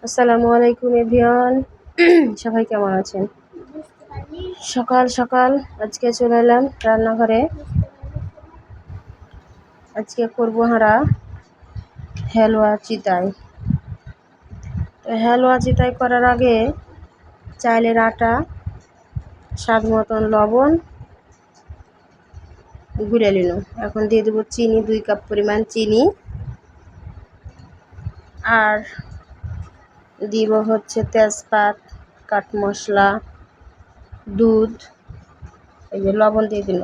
আসসালামু আলাইকুম এভরিওয়ান। সবাই কেমন আছেন? সকাল সকাল আজকে চলে এলাম রান্নাঘরে। আজকে করবো হাঁড়া হালুয়া চিতাই। তো হালুয়া চিতাই করার আগে চালের আটা, স্বাদ মতন লবণ গুলে নিল। এখন দিয়ে দেবো চিনি, 2 কাপ পরিমাণ চিনি, আর দিব হচ্ছে তেজপাত, কাঠ মশলা, দুধ, এই যে লবণ দিয়ে দিল।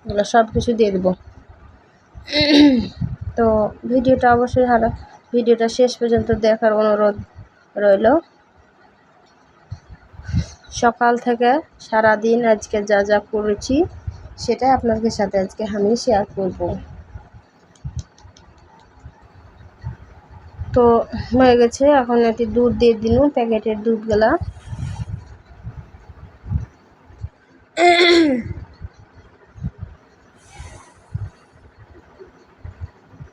এগুলো সব কিছু দিয়ে দেবো। তো ভিডিওটা অবশ্যই ভিডিওটা শেষ পর্যন্ত দেখার অনুরোধ রইল। সকাল থেকে সারা দিন আজকে যা যা করেছি সেটাই আপনাদের সাথে আজকে আমি শেয়ার করব। তো হয়ে গেছে, এখন একটি দুধ দিয়ে দিন, প্যাকেটের দুধগুলা।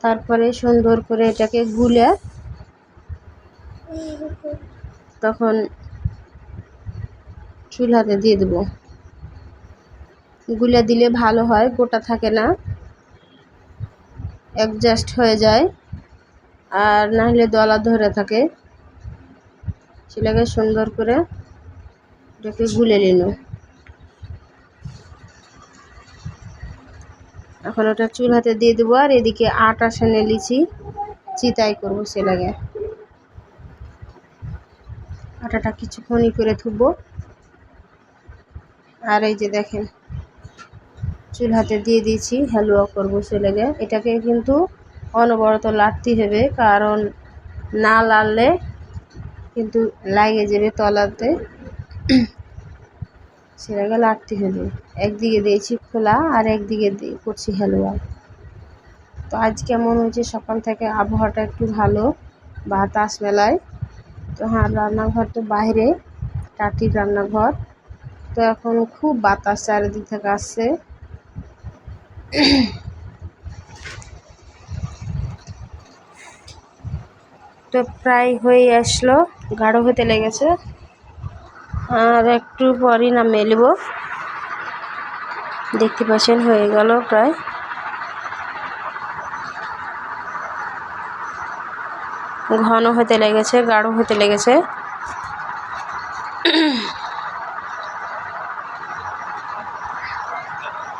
তারপরে সুন্দর করে এটাকে গুলে তখন চুলাতে দিয়ে দেবো। গুলে দিলে ভালো হয়, গোটা থাকে না, অ্যাডজাস্ট হয়ে যায়, আর না হলে দলা ধরে থাকে। সেটাকে সুন্দর করে এটাকে গুলে নিল। এখন ওটা চুলাতে দিয়ে দেবো, আর এদিকে আটা সেনে লিচি চিতাই করবো। সে লাগে আটাটা কিছুক্ষণই করে থুবো। আর এই যে দেখেন চুলাতে দিয়ে দিয়েছি, হালুয়া করবো। সে লাগে এটাকে কিন্তু অনবরত লাড়তে হবে, কারণ না লাড়লে কিন্তু লাগে যাবে তলাতে। সেটাকে লাড়তে হবে। একদিকে দিয়েছি খোলা, আর একদিকে দিয়ে করছি হালুয়া। তো আজ কেমন হয়েছে, সকাল থেকে আবহাওয়াটা একটু ভালো, বাতাস মেলায়। তো হ্যাঁ, রান্নাঘর তো বাইরে, টাটির রান্নাঘর। তো এখন খুব বাতাস চারিদিক থেকে আসছে। তো প্রায় হয়ে আসলো, গাঢ় হতে লেগেছে, আর একটু পরই না মেলব। দেখতে পাচ্ছেন হয়ে গেল প্রায়। ঘন হতে লেগেছে, গাঢ় হতে লেগেছে।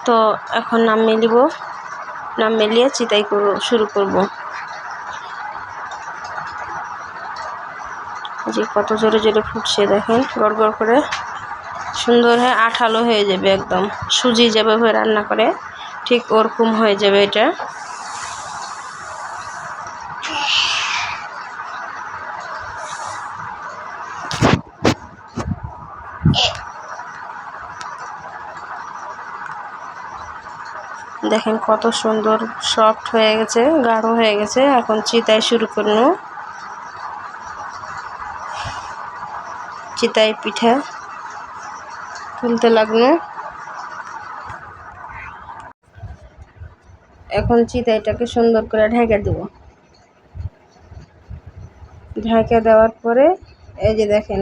তো এখন নাম মেলিব, নাম মেলিয়ে চিতাই শুরু করব। যে কত জোরে জোরে ফুটছে দেখেন, গড় গড় করে সুন্দর হয়ে আঠালো হয়ে যাবে, একদম সুজি যেভাবে রান্না করে ঠিক ওরকম হয়ে যাবে এটা। দেখেন কত সুন্দর সফট হয়ে গেছে, গাঢ় হয়ে গেছে। এখন চিতাই শুরু করব। চিতাই পিঠা তুলতে লাগলো। এখন চিতাইটাকে সুন্দর করে ঢেকে দেব। ঢেকে দেওয়ার পরে এই যে দেখেন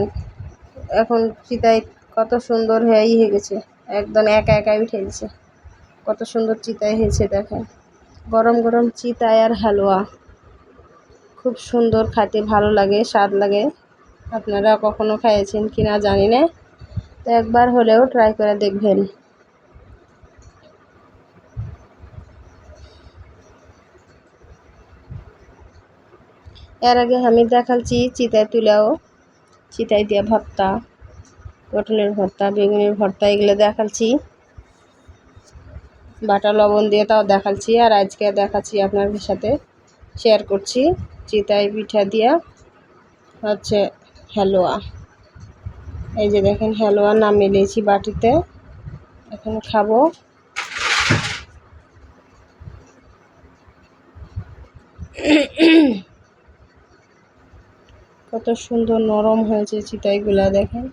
এখন চিতাই কত সুন্দর হয়ে গেছে, একদম একা একাই উঠে গেছে। কত সুন্দর চিতাই হয়েছে দেখেন। গরম গরম চিতাই আর হালুয়া খুব সুন্দর, খেতে ভালো লাগে, স্বাদ লাগে। আপনারা কখনো খেয়েছেন কিনা জানি না, তো একবার হলেও ট্রাই করে দেখবেন। এর আগে আমি দেখাচ্ছি চিতাই তুলেও, চিতাই দিয়ে ভর্তা, পটলের ভর্তা, বেগুনের ভর্তা, এগুলো দেখাচ্ছি। বাটা লবণ দিয়ে তাও দেখাচ্ছি। আর আজকে দেখাচ্ছি আপনাদের সাথে শেয়ার করছি চিতাই পিঠা দিয়া হচ্ছে হালুয়া। এই যে দেখেন হালুয়া নামিয়ে নিয়েছি বাটিতে, এখন খাবো। কত সুন্দর নরম হয়েছে চিতাইগুলা দেখেন,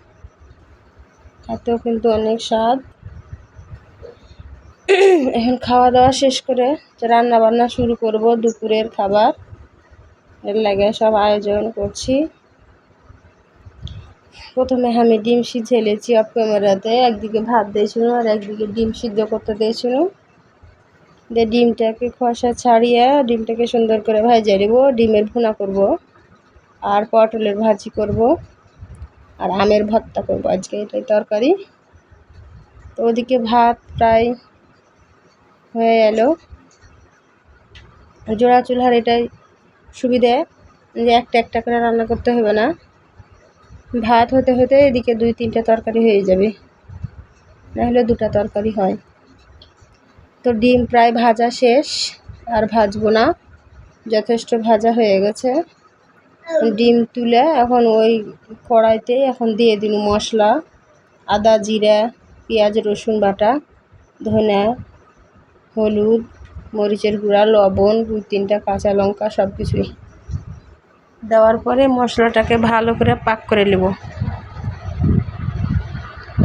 খেতেও কিন্তু অনেক স্বাদ। এখন খাওয়া দাওয়া শেষ করে রান্না বান্না শুরু করব, দুপুরের খাবার এর লাগে সব আয়োজন করছি। প্রথমে আমি ডিম সিঝেলেছি অফ ক্যামেরাতে, একদিকে ভাত দিয়েছিল আর একদিকে ডিম সিদ্ধ করতে দিয়েছিল। দিয়ে ডিমটাকে খোসা ছাড়িয়ে ডিমটাকে সুন্দর করে ভাজিয়ে দেব, ডিমের ভুনা করব আর পটলের ভাজি করব আর আমের ভর্তা করব, আজকে এটাই তরকারি। তো ওদিকে ভাত প্রায় হয়ে এলো। জোড়া চুলার এটাই সুবিধে যে একটা একটা করে রান্না করতে হবে না, ভাত হতে হতে এদিকে 2-3টা তরকারি হয়ে যাবে, নাহলে 2টা তরকারি হয়। তো ডিম প্রায় ভাজা শেষ, আর ভাজবো না, যথেষ্ট ভাজা হয়ে গেছে। ডিম তুলে এখন ওই কড়াইতে এখন দিয়ে দিন মশলা, আদা জিরা পেঁয়াজ রসুন বাটা, ধনে হলুদ মরিচের গুঁড়া লবণ 2-3টা কাঁচা লঙ্কা সব কিছুই দেওয়ার পরে মশলাটাকে ভালো করে পাক করে নেব,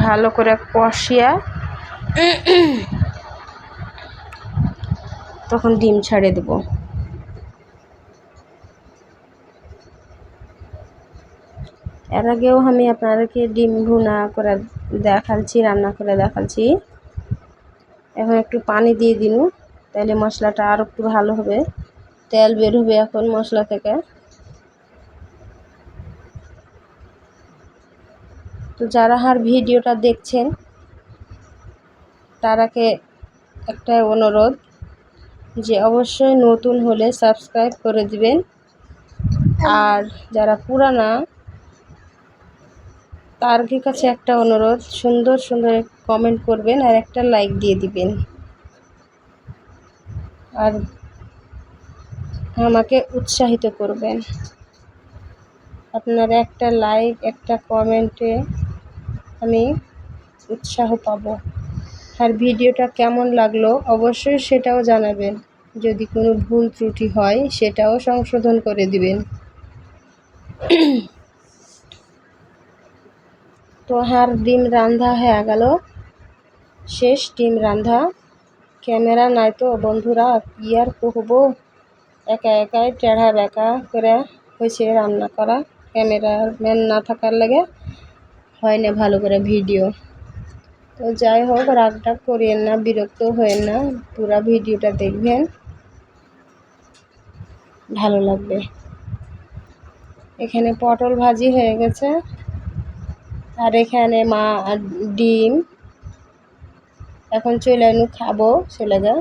ভালো করে কষিয়ে তখন ডিম ছাড়ে দেব। এর আগেও আমি আপনাদেরকে ডিম ভুনা করে দেখাচ্ছি, রান্না করে দেখাচ্ছি। এখন একটু পানি দিয়ে দিন, তাহলে মশলাটা আরও একটু ভালো হবে, তেল বের হবে এখন মশলা থেকে। তো যারা আর ভিডিওটা দেখছেন তারাকে একটা অনুরোধ যে অবশ্যই নতুন হলে সাবস্ক্রাইব করে দিবেন, আর যারা পুরানা তার কাছে একটা অনুরোধ, সুন্দর সুন্দর কমেন্ট করবেন আর একটা লাইক দিয়ে দিবেন, আর আমাকে উৎসাহিত করবেন। আপনার একটা লাইক একটা কমেন্টে আমি উৎসাহ পাবো। আর ভিডিওটা কেমন লাগলো অবশ্যই সেটাও জানাবেন, যদি কোনো ভুল ত্রুটি হয় সেটাও সংশোধন করে দিবেন। তো আর ডিম রান্ধা হয়ে গেল, শেষ ডিম রান্ধা। ক্যামেরা নাই তো বন্ধুরা, কি আর করবো, একা একাই টেढ़া বেঁকা করে হয়েছে রান্না করা, ক্যামেরাম্যান না থাকার লাগে হয় না ভালো করে ভিডিও। তো যাই হোক, রাগটা করিয়েন না, বিরক্ত হয়েন না, পুরো ভিডিওটা দেখবেন, ভালো লাগবে। এখানে পটল ভাজি হয়ে গেছে, আর এখানে মা ডিম, এখন চলে এনু খাবো, ছেলেগা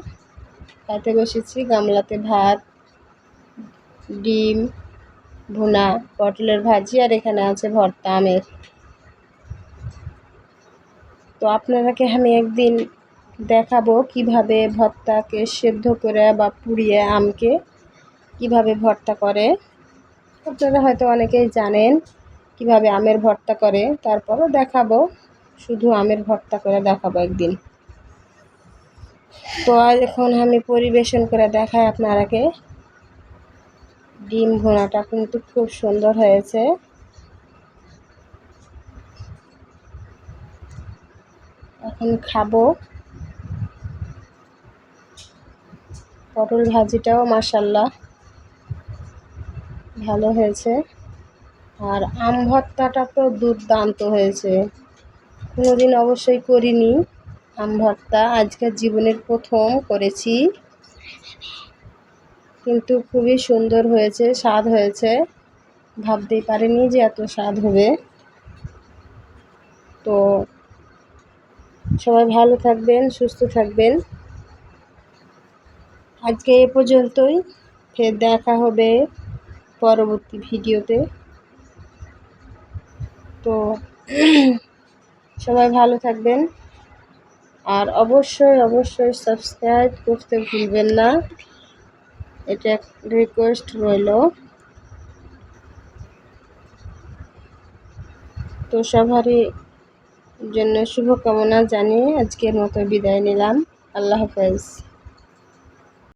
খাইতে বসেছি। গামলাতে ভাত, ডিম ভুনা, পটলের ভাজি, আর এখানে আছে ভর্তা আমের। তো আপনারাকে আমি একদিন দেখাবো কিভাবে ভর্তাকে সেদ্ধ করে বা পুড়িয়ে আমকে কিভাবে ভর্তা করে। আপনারা হয়তো অনেকেই জানেন কিভাবে আমের ভর্তা করে, তারপরও দেখাবো, শুধু আমের ভর্তা করে দেখাবো একদিন। তো আজ এখন আমি পরিবেশন করে দেখাই আপনারাকে। ডিম ভুনাটা কিন্তু খুব সুন্দর হয়েছে। এখন খাবো। পটল ভাজিটাও মাশাআল্লাহ ভালো হয়েছে, আর আম ভর্তাটা তো দুর্দান্ত হয়েছে, কোনোদিন অবশ্যই করিনি আম ভর্তা, আজকের জীবনের প্রথম করেছি, কিন্তু খুবই সুন্দর হয়েছে, স্বাদ হয়েছে, ভাবতেই পারিনি যে এত স্বাদ হবে। তো সবাই ভালো থাকবেন, সুস্থ থাকবেন। আজকে এ পর্যন্তই, ফের দেখা হবে পরবর্তী ভিডিওতে। তো সবাই ভালো থাকবেন, আর অবশ্যই অবশ্যই সাবস্ক্রাইব করতে ভুলবেন না, এটা রিকোয়েস্ট রইল। তো সবারই জন্য শুভকামনা জানিয়ে আজকের মতো বিদায় নিলাম। আল্লাহ হাফেজ।